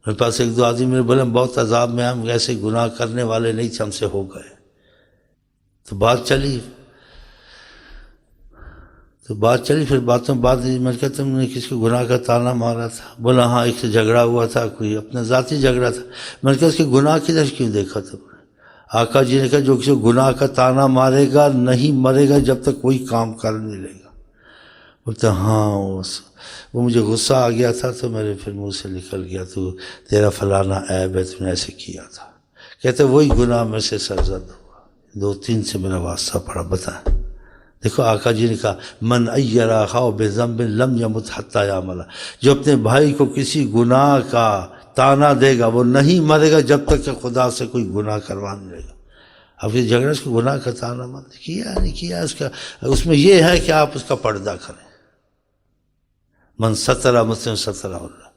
میرے پاس ایک دو آدمی میرے بولے ہم بہت عذاب میں ہم ایسے گناہ کرنے والے نہیں تھے، ہم سے ہو گئے. تو بات چلی پھر باتوں بعد میں کہا تم نے کس کو گناہ کا تانا مارا تھا؟ بولا ہاں ایک سے جھگڑا ہوا تھا، کوئی اپنا ذاتی جھگڑا تھا. میں نے کہا اس کے گناہ کی طرف کیوں دیکھا تم نے؟ آقا جی نے کہا جو کسی گناہ کا تانا مارے گا نہیں مرے گا جب تک کوئی کام کر نہیں لے گا. بولتا ہاں وہ مجھے غصہ آ گیا تھا تو میرے پھر منہ سے نکل گیا تو تیرا فلانا عیب ہے تم نے ایسے کیا تھا. کہتے وہی گناہ میں سے سرزد ہوا. 2-3 سے میرا واسطہ پڑا. بتائیں دیکھو آقا جی نے کہا من ایرا اخاہ بذنب لم یمت حتی یعملہ، جو اپنے بھائی کو کسی گناہ کا تانا دے گا وہ نہیں مرے گا جب تک کہ خدا سے کوئی گناہ کروا نہیں لے گا. اب یہ جھگڑا اس کو گناہ کا تانا مت کیا نہیں کیا، اس میں یہ ہے کہ آپ اس کا پردہ کریں. من ستر مسلم ستر اللہ،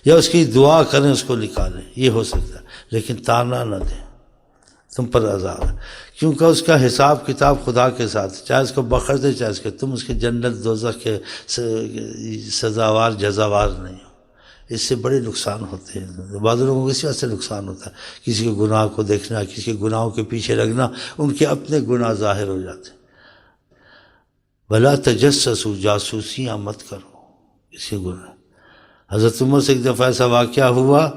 یا اس کی دعا کریں اس کو نکالیں، یہ ہو سکتا ہے. لیکن تانا نہ دیں تم پر عذاب ہے، کیونکہ اس کا حساب کتاب خدا کے ساتھ، چاہے اس کو بخر دے چاہے اس کے، تم اس کے جنت دوزخ کے سزاوار جزاوار نہیں ہو. اس سے بڑے نقصان ہوتے ہیں. بعض لوگوں کو اس وجہ سے نقصان ہوتا ہے، کسی کے گناہ کو دیکھنا، کسی کے گناہوں کے پیچھے لگنا، ان کے اپنے گناہ ظاہر ہو جاتے ہیں. بلا تجسسوا، جاسوسیاں مت کرو کسی گناہ. حضرت عمر سے ایک دفعہ ایسا واقعہ ہوا،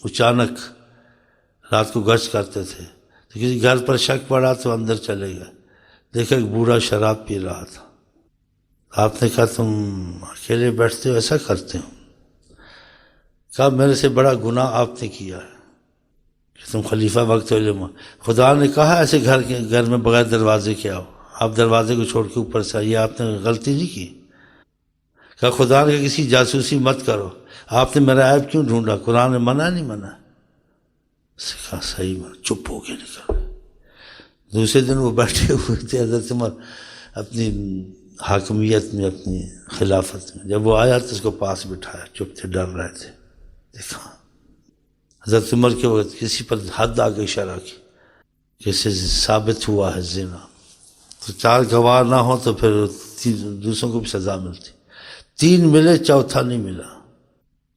اچانک رات کو گشت کرتے تھے تو کسی گھر پر شک پڑا تو اندر چلے گئے، دیکھا ایک بوڑھا شراب پی رہا تھا. آپ نے کہا تم اکیلے بیٹھتے ہو ایسا کرتے ہو؟ کہا میرے سے بڑا گناہ آپ نے کیا ہے کہ تم خلیفہ وقت علم. خدا نے کہا ایسے گھر میں بغیر دروازے کے آؤ، آپ دروازے کو چھوڑ کے اوپر سے آئیے، آپ نے غلطی نہیں کی. کہا خدا نے کسی جاسوسی مت کرو، آپ نے میرا عیب کیوں ڈھونڈا؟ قرآن نے منع نہیں منع؟ اس نے کہا صحیح میں چپ ہو کے نکل گئے. دوسرے دن وہ بیٹھے ہوئے تھے حضرت عمر اپنی حاکمیت میں، اپنی خلافت میں. جب وہ آیا تو اس کو پاس بٹھایا، چپ تھے، ڈر رہے تھے. دیکھا حضرت عمر کے وقت کسی پر حد آ گئی شرع کی، جیسے ثابت ہوا ہے زنا تو 4 گواہ نہ ہو تو پھر دوسروں کو بھی سزا ملتی. 3 ملے چوتھا نہیں ملا،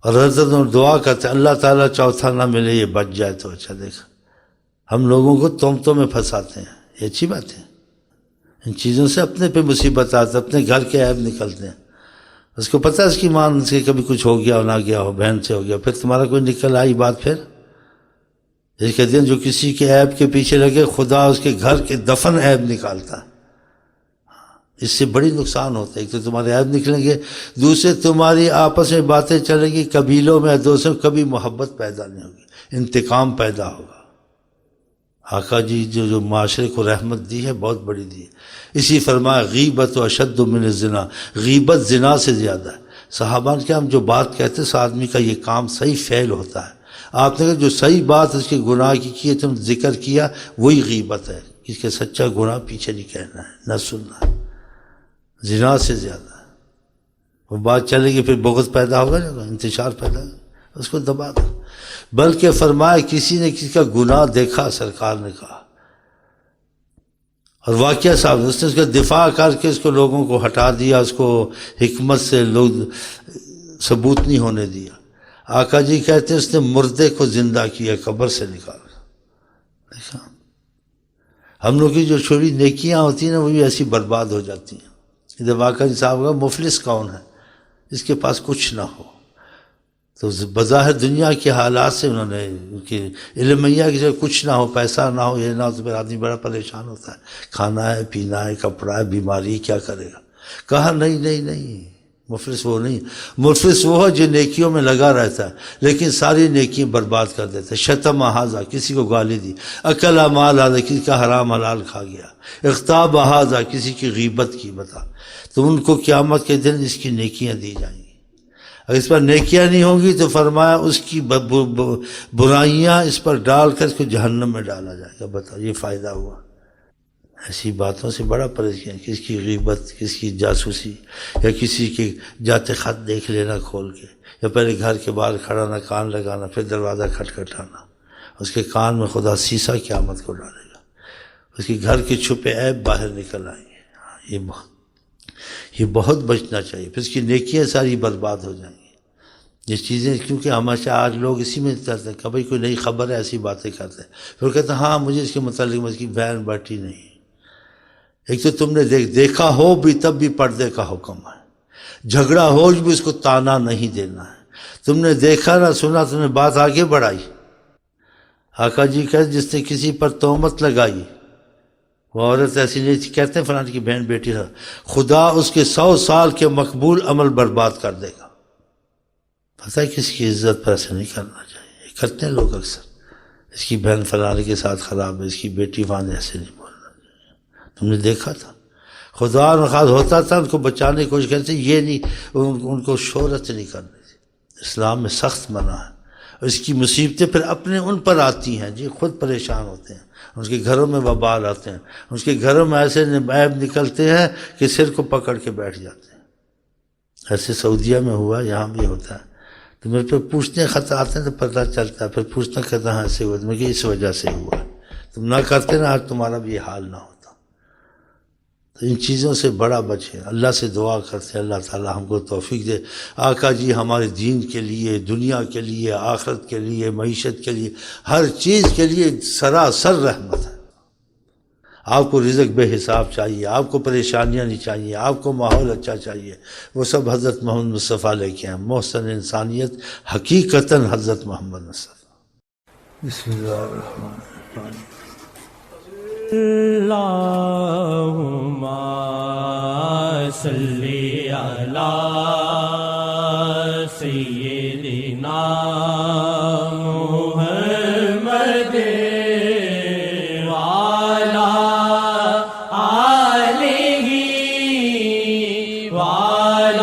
اور حضرت عمر دعا کرتے اللہ تعالیٰ چوتھا نہ ملے یہ بچ جائے تو اچھا. دیکھا ہم لوگوں کو تہمتوں میں پھنساتے ہیں، یہ اچھی بات ہے. ان چیزوں سے اپنے پہ مصیبت آتی ہے، اپنے گھر کے عیب نکلتے ہیں. اس کو پتہ ہے اس کی ماں سے کبھی کچھ ہو گیا ہو نہ گیا ہو، بہن سے ہو گیا، پھر تمہارا کوئی نکل آئی بات. پھر یہ کہتے ہیں جو کسی کے عیب کے پیچھے لگے خدا اس کے گھر کے دفن عیب نکالتا ہے. اس سے بڑی نقصان ہوتا ہے. ایک تو تمہارے عیب نکلیں گے، دوسرے تمہاری آپس میں باتیں چلیں گی، قبیلوں میں دوستوں کبھی محبت پیدا نہیں ہوگی، انتقام پیدا ہوگا. آقا جی جو معاشرے کو رحمت دی ہے بہت بڑی دی ہے. اسی فرمایا غیبت و اشد من الزنا، غیبت زنا سے زیادہ ہے. صحابہ نے کہا ہم جو بات کہتے ہیں اس آدمی کا یہ کام صحیح فعل ہوتا ہے. آپ نے کہا جو صحیح بات اس کے گناہ کی تم ذکر کیا وہی غیبت ہے. اس کے سچا گناہ پیچھے نہیں کہنا ہے نہ سننا ہے، زنا سے زیادہ ہے. وہ بات چلے گی پھر بغض پیدا ہوگا نا، انتشار پیدا ہوگا، اس کو دبا دو. بلکہ فرمایا کسی نے کسی کا گناہ دیکھا، سرکار نے کہا اور واقعہ صاحب اس نے اس کا دفاع کر کے اس کو لوگوں کو ہٹا دیا، اس کو حکمت سے لوگ ثبوت نہیں ہونے دیا. آقا جی کہتے ہیں اس نے مردے کو زندہ کیا، قبر سے نکالا. دیکھا ہم لوگ کی جو چھوٹی نیکیاں ہوتی ہیں نا وہ بھی ایسی برباد ہو جاتی ہیں. جب آقا جی صاحب کا مفلس کون ہے جس کے پاس کچھ نہ ہو؟ تو بظاہر دنیا کے حالات سے انہوں نے علمیہ کی جب کچھ نہ ہو، پیسہ نہ ہو، یہ نہ ہو تو پھر آدمی بڑا پریشان ہوتا ہے. کھانا ہے، پینا ہے، کپڑا ہے، بیماری، کیا کرے گا؟ کہا نہیں، مفلس وہ نہیں. مفلس وہ ہے جو نیکیوں میں لگا رہتا ہے لیکن ساری نیکیاں برباد کر دیتا ہے. شتم ہذا، کسی کو گالی دی. اکل مال ہذا، کسی کا حرام حلال کھا گیا. اغتاب ہذا، کسی کی غیبت کی. بتا تو ان کو قیامت کے دن اس کی نیکیاں دی جائیں گی. اگر اس پر نیکیاں نہیں ہوں گی تو فرمایا اس کی برائیاں اس پر ڈال کر اس کو جہنم میں ڈالا جائے گا. بتاؤ یہ فائدہ ہوا؟ ایسی باتوں سے بڑا پریشان، کسی کی غیبت، کسی کی جاسوسی، یا کسی کے جاتے خط دیکھ لینا کھول کے، یا پہلے گھر کے باہر کھڑا نہ کان لگانا پھر دروازہ کھٹکھٹانا. اس کے کان میں خدا سیسا قیامت کو ڈالے گا. اس کے گھر کے چھپے عیب باہر نکل آئیں گے. یہ بہت بچنا چاہیے. پھر اس کی نیکیاں ساری برباد ہو جائیں گی. یہ چیزیں کیونکہ ہمیشہ آج لوگ اسی میں چلتے ہیں کہ بھائی کوئی نئی خبر ہے ایسی باتیں کرتے ہیں، پھر کہتے ہیں ہاں مجھے اس کے متعلق اس کی بہن بیٹھی نہیں۔ ایک تو تم نے دیکھا ہو بھی تب بھی پردے کا حکم ہے، جھگڑا ہو بھی اس کو تانا نہیں دینا ہے۔ تم نے دیکھا نہ سنا، تم نے بات آگے بڑھائی۔ آقا جی کہتے جس نے کسی پر تہمت لگائی، وہ عورت ایسی نہیں تھی، کہتے ہیں فلاں کی بہن بیٹی ہے، خدا اس کے 100 سال کے مقبول عمل برباد کر دے گا۔ پتہ ہے کسی کی عزت پر ایسے نہیں کرنا چاہیے، کرتے ہیں لوگ اکثر، اس کی بہن فلاں کے ساتھ خراب ہے، اس کی بیٹی فلاں، ایسے نہیں بولنا چاہیے۔ تم نے دیکھا تھا خدا نخواست ہوتا تھا ان کو بچانے کی کوشش کرتے، یہ نہیں ان کو شہرت نہیں کرنی تھی۔ اسلام میں سخت منع ہے، اس کی مصیبتیں پھر اپنے ان پر آتی ہیں، جی خود پریشان ہوتے ہیں، اس کے گھروں میں وبال آتے ہیں، اس کے گھروں میں ایسے عیب نکلتے ہیں کہ سر کو پکڑ کے بیٹھ جاتے ہیں۔ ایسے سعودیہ میں ہوا، یہاں بھی ہوتا ہے۔ تو میرے پہ پوچھنے خط آتے ہیں تو پتہ چلتا ہے، پھر پوچھنا کہتا ہاں ایسے ہوا، میں کہ اس وجہ سے ہوا، تم نہ کرتے نا آج تمہارا بھی یہ حال نہ ہوتا۔ تو ان چیزوں سے بڑا بچے، اللہ سے دعا کرتے ہیں اللہ تعالی ہم کو توفیق دے۔ آقا جی ہمارے دین کے لیے، دنیا کے لیے، آخرت کے لیے، معیشت کے لیے، ہر چیز کے لیے سراسر رحمت ہے۔ آپ کو رزق بے حساب چاہیے، آپ کو پریشانیاں نہیں چاہیے، آپ کو ماحول اچھا چاہیے، وہ سب حضرت محمد مصطفیٰ لے کے ہیں۔ محسن انسانیت حقیقتاً حضرت محمد مصطفیٰ۔ بسم اللہ الرحمن الرحیم۔ اللہم صلی علی سیدنا محمد وعلی آلہ وعلی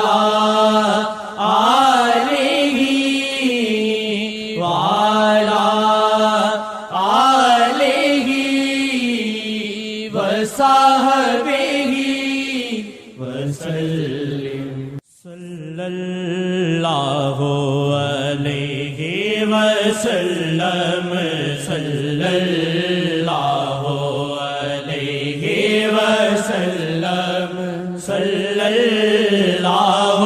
آلہ وعلی وصحبہ وسلم۔ صلی اللہ علیہ وسلم، صلی اللہ علیہ وسلم، صلی اللہ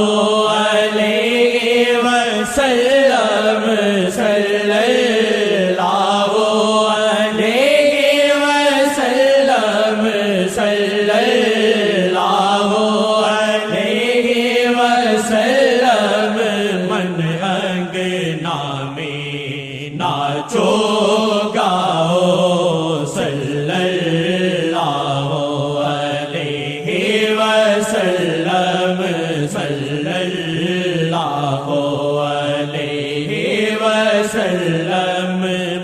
علیہ وسلم، صلی اللہ علیہ وسلم، صلی اللہ علیہ وسلم۔ من انگنا میں ناچو گاؤ، صلی اللہ علیہ وسلم، صلی اللہ علیہ وسلم۔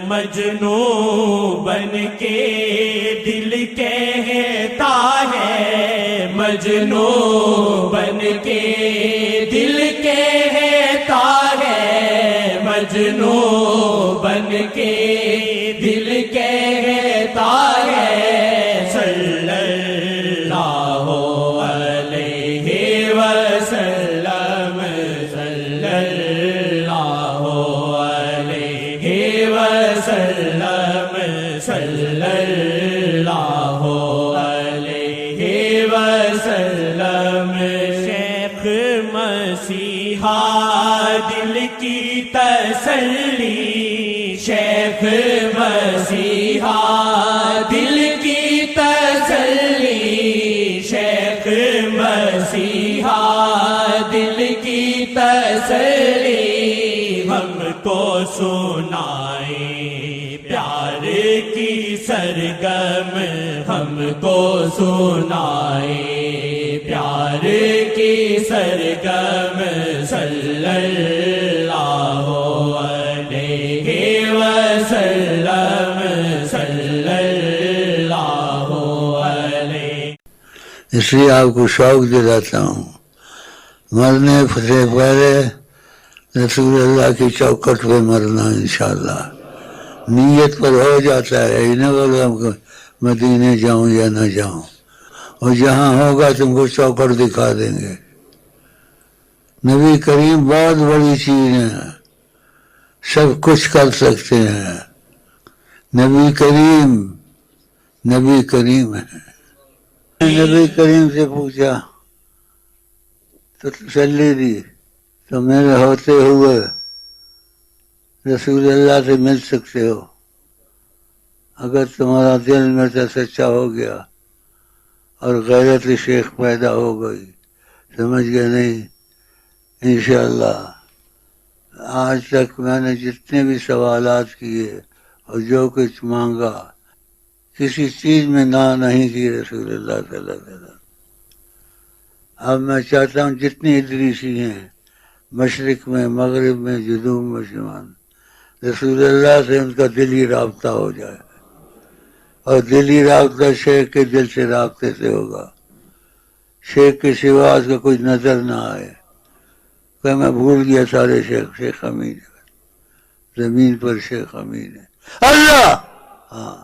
مجنون بن کے دل کہتا ہے، مجنون بن کے دل کہتا ہے، مجنون بن کے دل کہتا ہے، صلی اللہ علیہ وسلم، صلی اللہ علیہ وسلم، صلی اللہ علیہ وسلم۔ شیخ مسیحا دل کی تسلی، شیخ مسیحا دل کی تسلی، شیخ مسیحا دل کی تسلی۔ ہم کو سنائے پیار کی سرگم، ہم کو سنائے پیار کی سرگم، صلی اللہ علیہ وسلم، صلی اللہ علیہ۔ اس لیے آپ کو شوق دلاتا ہوں، مرنے سے پہلے رسول اللہ کی چوکٹ پہ مرنا انشاءاللہ۔ نیت پر ہو جاتا ہے، یہ نہ بولو ہم کو مدینے جاؤں یا نہ جاؤں، اور جہاں ہوگا تم کو چوکٹ دکھا دیں گے۔ نبی کریم بہت بڑی چیز ہے، سب کچھ کر سکتے ہیں۔ نبی کریم، نبی کریم ہے۔ نبی کریم سے پوچھا تو تسلی دی، تو میرے ہوتے ہوئے رسول اللہ سے مل سکتے ہو اگر تمہارا دل میں سے سچا ہو گیا اور غیرت شیخ پیدا ہو گئی. سمجھ گئے نہیں؟ انشاءاللہ آج تک میں نے جتنے بھی سوالات کیے اور جو کچھ مانگا کسی چیز میں نہ نہیں کی رسول اللہ صلی اللہ علیہ وسلم. اب میں چاہتا ہوں جتنی ادریسی ہیں مشرق میں، مغرب میں، جنوب میں، شمال، رسول اللہ سے ان کا دلی رابطہ ہو جائے، اور دلی رابطہ شیخ کے دل سے رابطے سے ہوگا. شیخ کے سوا اس کا کچھ نظر نہ آئے کہ میں بھول گیا سارے شیخ امین ہے، زمین پر شیخ امین ہے. اللہ ہاں